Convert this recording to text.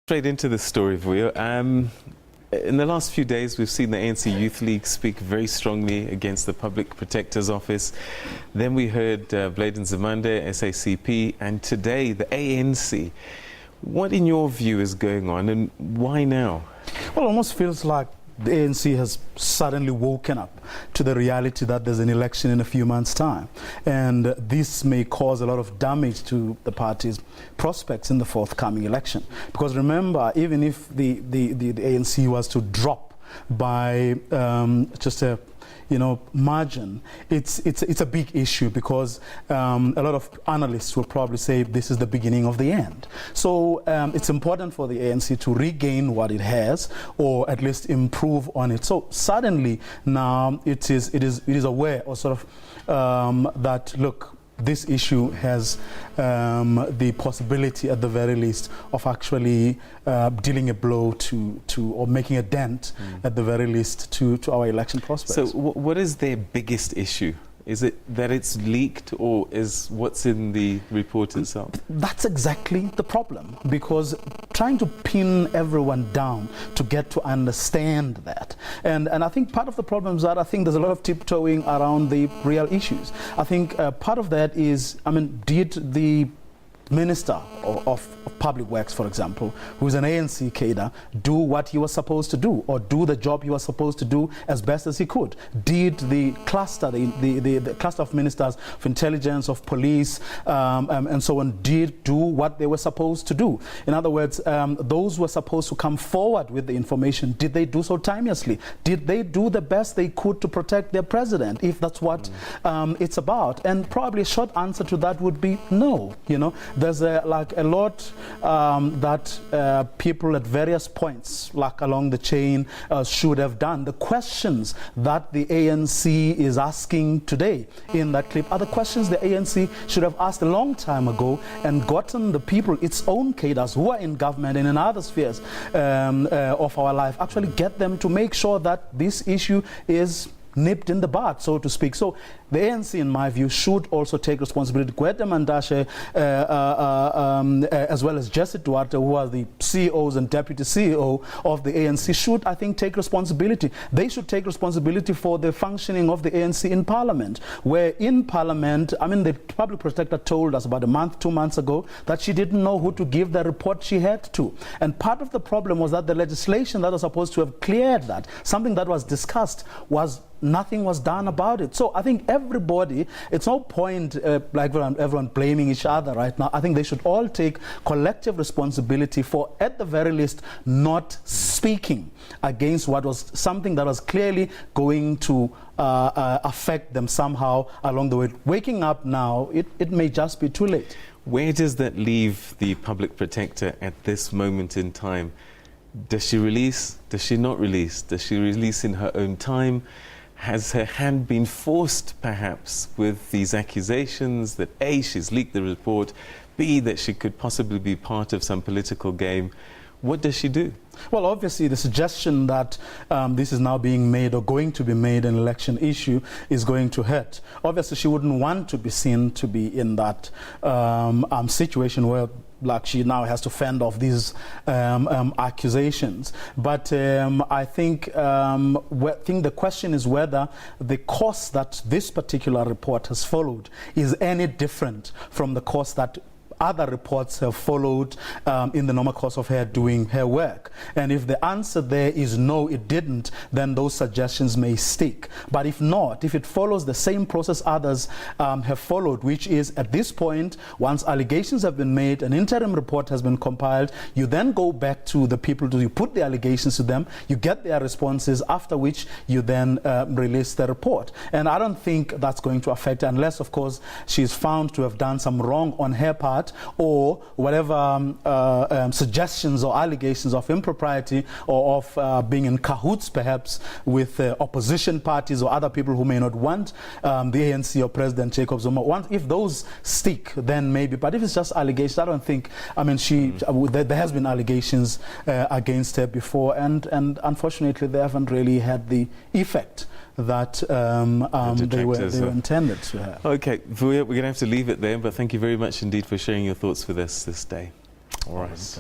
Straight into the story, Vuyo. In the last few days, we've seen the ANC Youth League speak very strongly against the Public Protector's Office. Then we heard Blade Nzimande, SACP, and today the ANC. What, in your view, is going on, and why now? Well, it almost feels like the ANC has suddenly woken up to the reality that there's an election in a few months' time. And this may cause a lot of damage to the party's prospects in the forthcoming election. Because remember, even if the ANC was to drop by just a margin, it's a big issue because a lot of analysts will probably say this is the beginning of the end. So it's important for the ANC to regain what it has, or at least improve on it. So suddenly now it is aware, or sort of that, look, this issue has the possibility, at the very least, of actually dealing a blow or making a dent, at the very least, to our election prospects. So what is their biggest issue? Is it that it's leaked, or is what's in the report itself? That's exactly the problem, because trying to pin everyone down to get to understand that. And I think part of the problem is that I think there's a lot of tiptoeing around the real issues. I think part of that is, did the Minister of Public Works, for example, who is an ANC cadre, do what he was supposed to do, or do the job he was supposed to do as best as he could? Did the cluster, the cluster of ministers of intelligence, of police, and so on, did do what they were supposed to do? In other words, those who were supposed to come forward with the information, did they do so timelessly? Did they do the best they could to protect their president, if that's what it's about? And probably a short answer to that would be no. There's a lot that people at various points, like along the chain, should have done. The questions that the ANC is asking today in that clip are the questions the ANC should have asked a long time ago, and gotten the people, its own cadres who are in government and in other spheres of our life, actually get them to make sure that this issue is nipped in the bud, so to speak. So the ANC, in my view, should also take responsibility. Gwede Mandashe, as well as Jesse Duarte, who are the CEOs and deputy CEO of the ANC, should, I think, take responsibility. They should take responsibility for the functioning of the ANC in Parliament, where in Parliament, the Public Protector told us about a month, 2 months ago, that she didn't know who to give the report she had to. And part of the problem was that the legislation that was supposed to have cleared that, something that was discussed, nothing was done about it. So I think everybody, it's no point like everyone blaming each other right now. I think they should all take collective responsibility for, at the very least, not speaking against what was something that was clearly going to affect them somehow along the way. Waking up now, it may just be too late. Where does that leave the Public Protector at this moment in time? Does she release? Does she not release? Does she release in her own time? Has her hand been forced, perhaps, with these accusations that A, she's leaked the report, B, that she could possibly be part of some political game? What does she do? Well, obviously, the suggestion that this is now being made, or going to be made, an election issue is going to hurt. Obviously, she wouldn't want to be seen to be in that situation where, like, she now has to fend off these accusations. But I think the question is whether the course that this particular report has followed is any different from the course that other reports have followed in the normal course of her doing her work. And if the answer there is no, it didn't, then those suggestions may stick. But if not, if it follows the same process others have followed, which is, at this point, once allegations have been made, an interim report has been compiled, you then go back to the people, you put the allegations to them, you get their responses, after which you then release the report. And I don't think that's going to affect her, unless, of course, she's found to have done some wrong on her part, or whatever suggestions or allegations of impropriety, or of being in cahoots perhaps with opposition parties or other people who may not want the ANC or President Jacob Zuma. If those stick, then maybe. But if it's just allegations, I don't think, there has been allegations against her before, and unfortunately they haven't really had the effect that they were intended to have. Okay, Vuyo, we're going to have to leave it there, but thank you very much indeed for sharing your thoughts with us this day. All right.